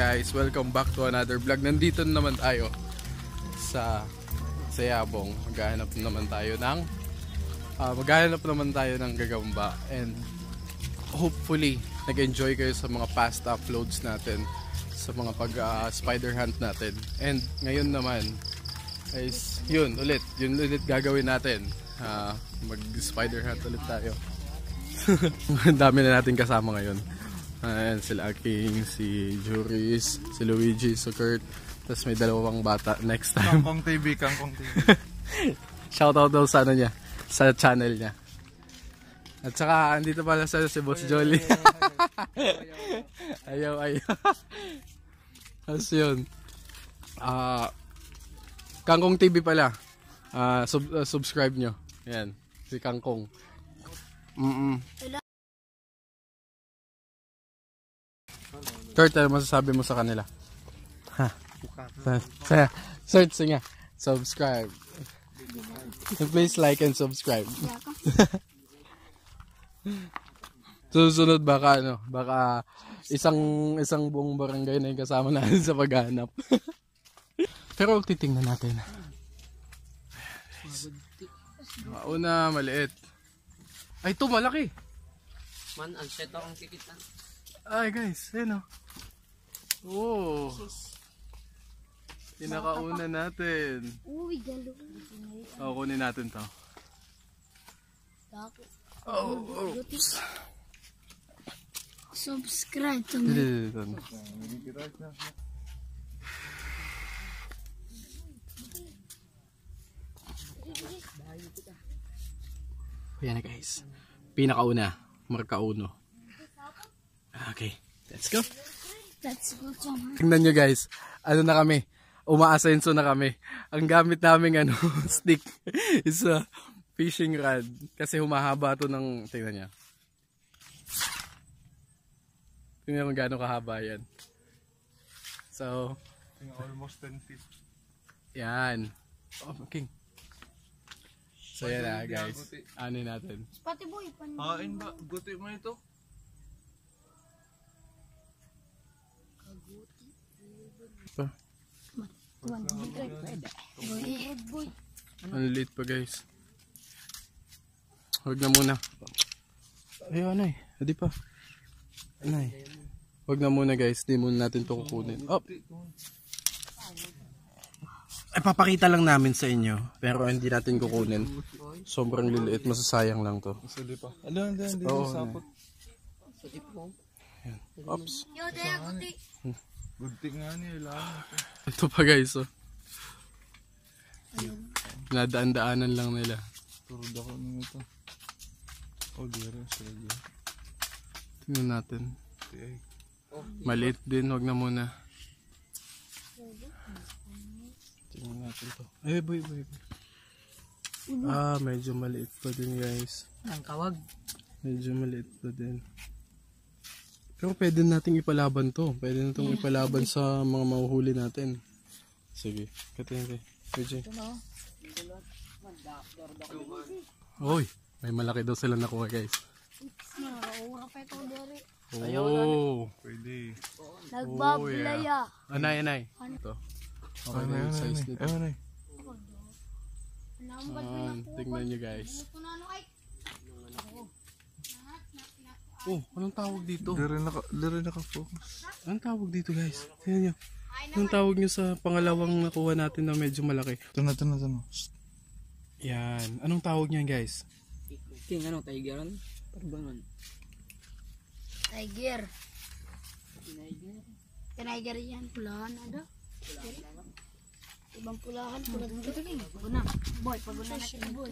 guys, welcome back to another vlog. Nandito naman tayo sa Yabong. Maghahanap naman tayo ng gagamba, and hopefully nag-enjoy kayo sa mga past uploads natin, sa mga spider hunt natin. And ngayon naman is yun ulit gagawin natin. Mag spider hunt ulit tayo. Ang dami na natin kasama ngayon. Ayan, sila King, si Juris, si Luigi, si Kurt. Tapos may dalawang bata next time. Kangkong TV. Shoutout daw sa niya, sa channel niya. At saka andito pala si Boss Jolly. Ayaw. Tapos yun. Kangkong TV pala. Subscribe nyo. Ayan, si Kangkong. Kurt, ano masasabi mo sa kanila? Search nga. Subscribe. So please like and subscribe. Susunod baka isang buong barangay na yung kasama natin sa paghahanap. Pero titingnan natin. Una, maliit. Ay, ito malaki. Man, ang set akong kikita. Ay guys, ayun o. Oh. Pinakauna natin. Uy, galo. Kunin natin to. Oops. Subscribe to me. Ayan na guys. Pinakauna. Marka-uno. Okay, let's go. Tingnan nyo guys, ano na kami, umaasenso na kami. Ang gamit naming stick is a fishing rod. Kasi humahaba to ng, tingnan nyo. Tingnan mo gaano kahaba yan. So, almost 10 feet. Yan. Oh, King. So yan na guys, ano natin. Pati boy, Hain ba? Guti mo ito? Ang liit pa guys. Huwag na muna. Ay, anay. Hindi pa. Anay. Huwag na muna guys. Di muna natin ito kukunin. Oh. Ay, papakita lang namin sa inyo. Pero hindi natin kukunin. Sobrang liliit. Masasayang lang to. Masali pa. Ano, hindi sapot. Oops. Gunting nga niya. Ito pa guys, oh. Nadaan-daanan lang nila. Turod ako nung ito. Oh, gero. Tingnan natin. Maliit din, wag na muna. Tingnan natin to. Ay, boy. Medyo maliit pa din guys. Ang kawag. Medyo maliit pa din. Pero pwede nating ipalaban to. Pwede natong ipalaban sa mga mahuhuli natin. Sige. Katingin kayo. PJ. Uy, may malaki daw sila nakuha guys. Oh, pwede. Nagbablaya. Anay. Ito. Okay na yung size nito. Anay. Tignan nyo guys. Oh, anong tawag dito? Dire naka-focus. Anong tawag dito guys? Tignan nyo. Anong tawag nyo sa pangalawang nakuha natin na medyo malaki? Ito na. Yan. Anong tawag niyan guys? King, tigeran? Parbangan. Tiger. Tiger yan. Pulahan ada. Ibang pulahan. Paguna. Boy, paguna natin boy.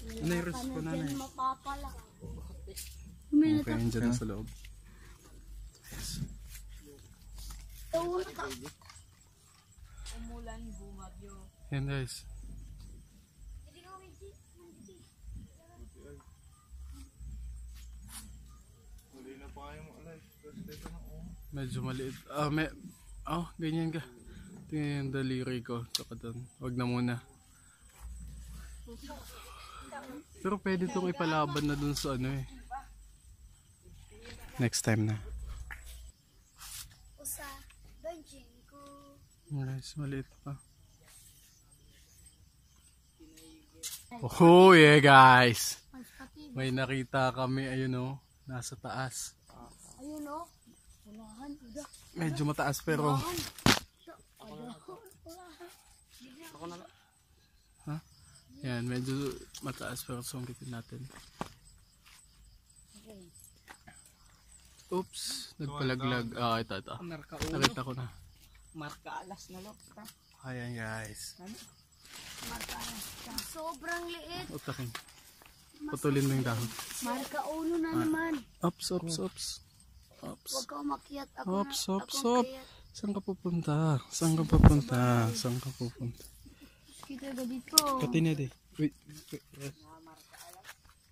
Anay, res ko na na. Mapapala. Okay, andyan na sa loob. Yes. Umulan, bumagyo. Yan guys. Medyo maliit. Ganyan ka. Tingnan yung daliri ko. Tsaka doon. Huwag na muna. Pero pwede itong ipalaban na dun sa next time na. sa benching ko. Guys, maliit pa. Oh yeah guys. May nakita kami, ayun oh, nasa taas. Ayun o. Walahan. Medyo mataas pero ha? Yan, medyo mataas pero sungkitin natin. Oops, nagpalaglag. Ah, ito. Marka ulo. Nakita ko na. Marka alas na lo. Ayan guys. Sobrang liit. Utakin. Putulin mo yung dahon. Marka ulo na naman. Ops. Huwag ka umakyat. Ops. kayat. Saan ka pupunta? Kita ka dito. Katined eh. Wait.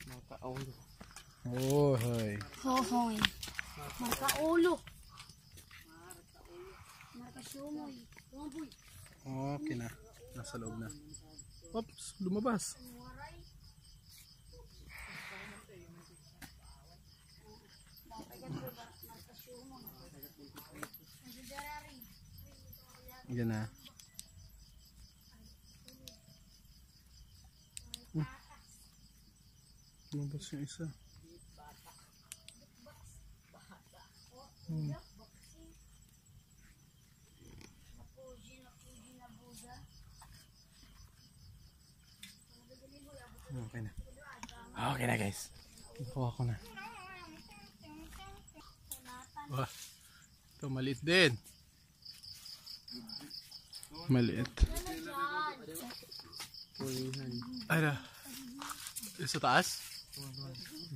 Marka ulo. Oh, hi. Hohoy. Marka ulo. Marka sumoy. Sumoy. Okay na. Nasa loob na. Ops, lumabas. Yan na. Lumabas yung isa. Okay na. Okay na guys. Nakuha ko na. Wah. Ito maliit din. Maliit. Ay na. Sa taas?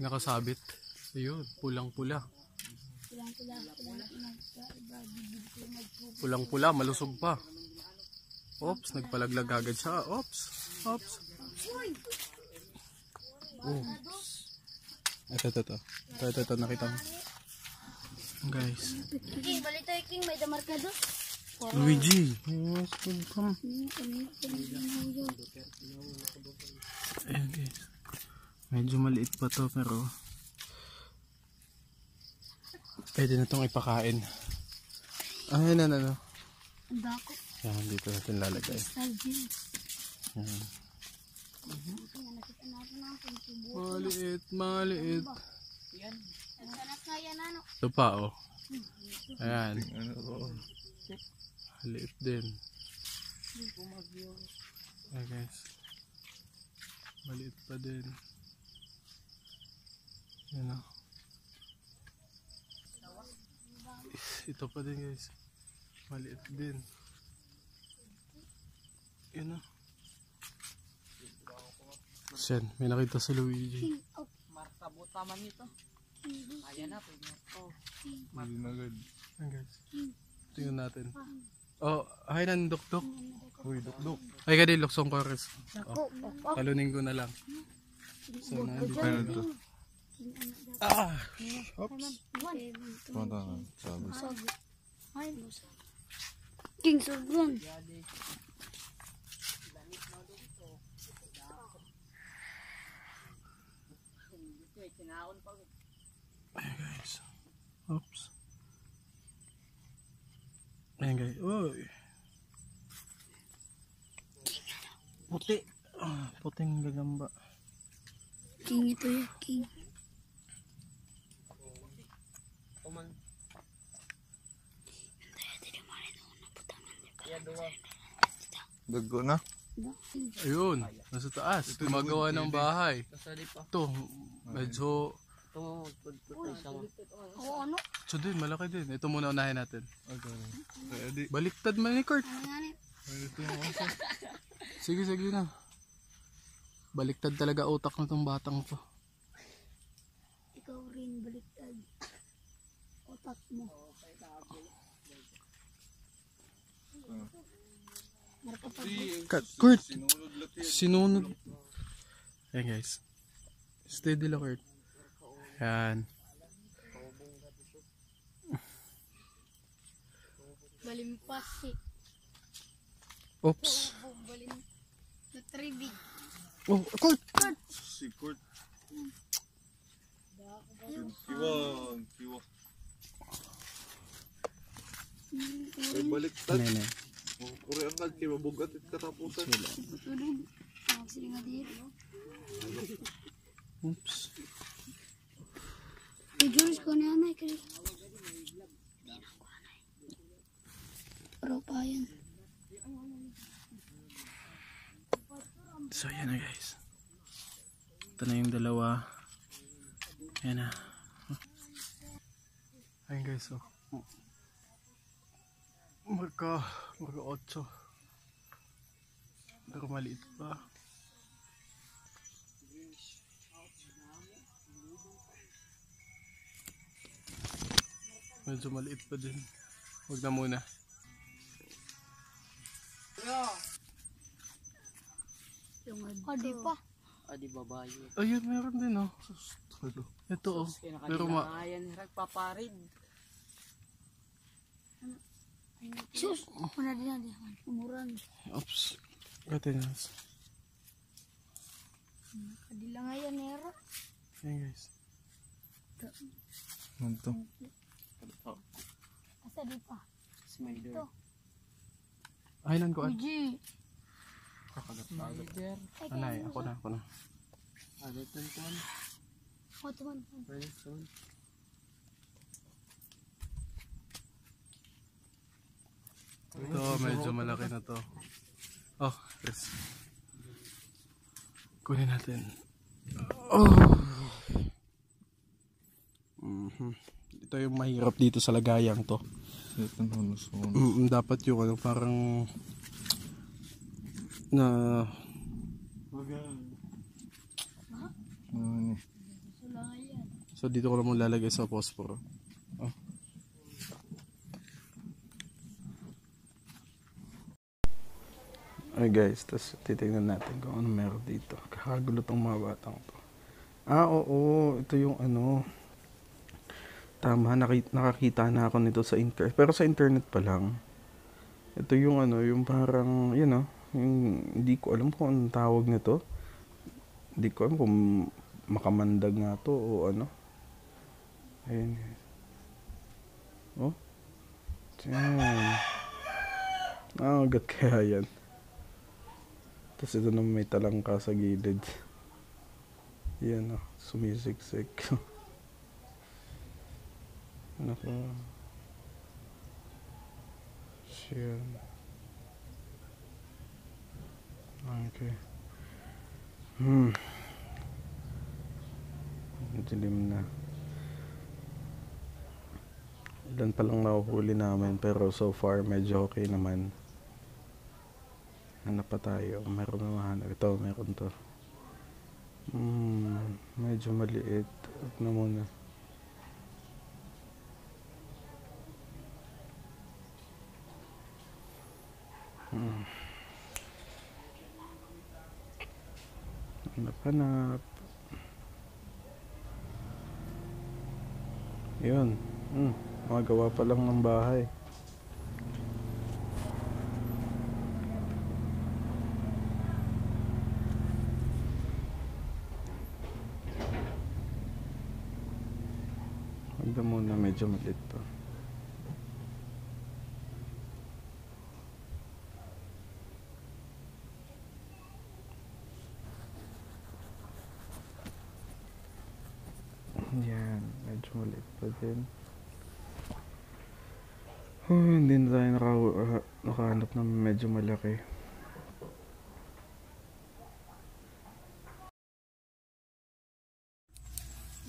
Nakasabit. Ayun, pulang-pula. Pulang-pula, malusog pa. Oops, nagpalaglag agad siya. Oops. Oops. Ito, nakita mo. Guys. King, balito yung King. May damar ka doon. Luigi. Yes, come. Ayan guys. Medyo maliit pa to pero pwede na itong ipakain. Ayan na. Ang dako. Yan, dito natin lalagay. Yan. Maliit. Ito pa oh. Ayan. Maliit din. Ayan guys. Maliit pa din. Yan oh. Ito pa din guys. Maliit din. Yan oh. Yan, may nakita si Luigi. Marka buta man ito. Ayan na, pwede ito. Hindi na agad. Ayan guys. Tingnan natin. Oh, ay nan dukduk. Uy, dukduk. Ay kadi luksong kores. Dako. Talunin ko na lang. So na hindi Kaya na ito. Oops. Punta na. Sabi. King, sobrang. Ayan guys. Oops. Ayan guys. Uy. Puti. Puting gagamba. King ito yung King. Dago na. Ayun. Nasa taas. Gumagawa ng bahay. Ito. Medyo. Oo, ano? Ito din. Malaki din. Ito muna unahin natin. Okay. Kaya di. Baliktad man ni Kurt. Ito yung oso. Sige na. Baliktad talaga utak na tong batang to. Ikaw rin, baliktad. Otak mo. Marka pa. Kurt! Sinulog lati. Sinunod. Ayan guys. Steady lang Kurt. Ayan. Balimpas si. Oops. Balim. Natribig. Oh, Kurt! Si Kurt. Kiwa. Ay, baliktad. Ano yun eh? Uri ang kag, kaya mabugat at katapusan. Patulog. Magsiling nga dito. Oops. Jules ko na anay kaya. Pero pa yan. So yan na guys. Ito na yung dalawa. Yan na. Ayun guys, oh. Marka 8. Pero maliit pa. Medyo maliit pa din. Huwag na muna. Adi pa. Adi babae. Ayun, meron din oh. Ito oh. Pero Ayan, nagpaparid. Sus! Muna din natin. Umuran. oops. Gatin guys. Kadila nga yan, Nero. Ayan guys. Ano to? Asa di pa. Spider. Ayun ko. Uji. Spider. Anay, ako na. Ada tuan. O, tuman. Ito, medyo malaki na to. Oh, yes. Kunin natin. Oh. Ito yung mahirap dito sa lagayang to. Ito na lusuan. Dapat yung ano, parang na so dito ko lang lalagay sa posporo. Oh. Ay guys, tapos titignan natin kung ano meron dito. Kakagulo tong mga batang to. Ah, oo, ito yung ano. Tama, nakakita na ako nito sa internet. Pero sa internet pa lang. Ito yung ano, yung parang, yun know, yung, hindi ko alam kung anong tawag nito. Hindi ko alam kung makamandag nga to o ano. Ayun. Oh. Damn. Ah, agad kaya yan. Tapos ito naman may talangka sa gilid. Yan o, sumisiksik. Naka. Siyan. Okay. Dilim na. Ilan pa lang nahuhuli namin pero so far medyo okay naman. Hanap pa tayo. Meron naman. Ito, meron to. Medyo maliit. Huwag na muna. Hanap. Yun. Magawa pa lang ng bahay. Huwag muna, medyo maliit pa. Yan, medyo maliit pa din. Hindi na tayo nakahanap ng medyo malaki.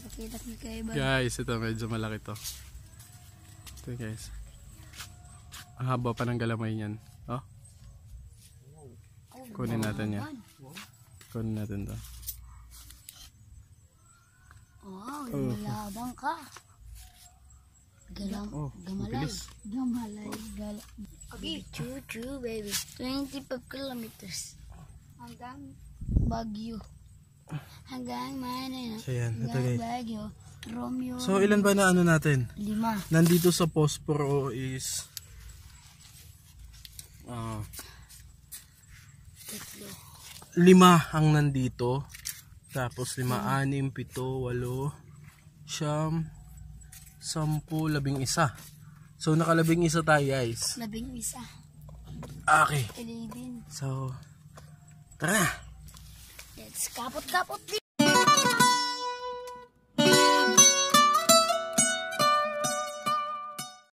Nakita ko kay Iba. Guys, ito medyo malaki to. Ito guys. Ang haba pa ng galamay niyan. Oh. Kunin natin yan. Kunin natin to. Wow, malabang ka. Gamalay. bilis. Gamalay. Okay, choo baby. 25 kilometers. Hanggang Baguio. Hanggang Manila. So yan, ito Hanggang guys. Baguio. Romeo. So ilan ba na ano natin? 5. Nandito sa Posporo is 5 ang nandito. Tapos 5, 6, 7, 8, 9, 10, 11. So, nakalabing isa tayo, guys. 11. Okay. 11. So, tara na. Let's kapot-kapot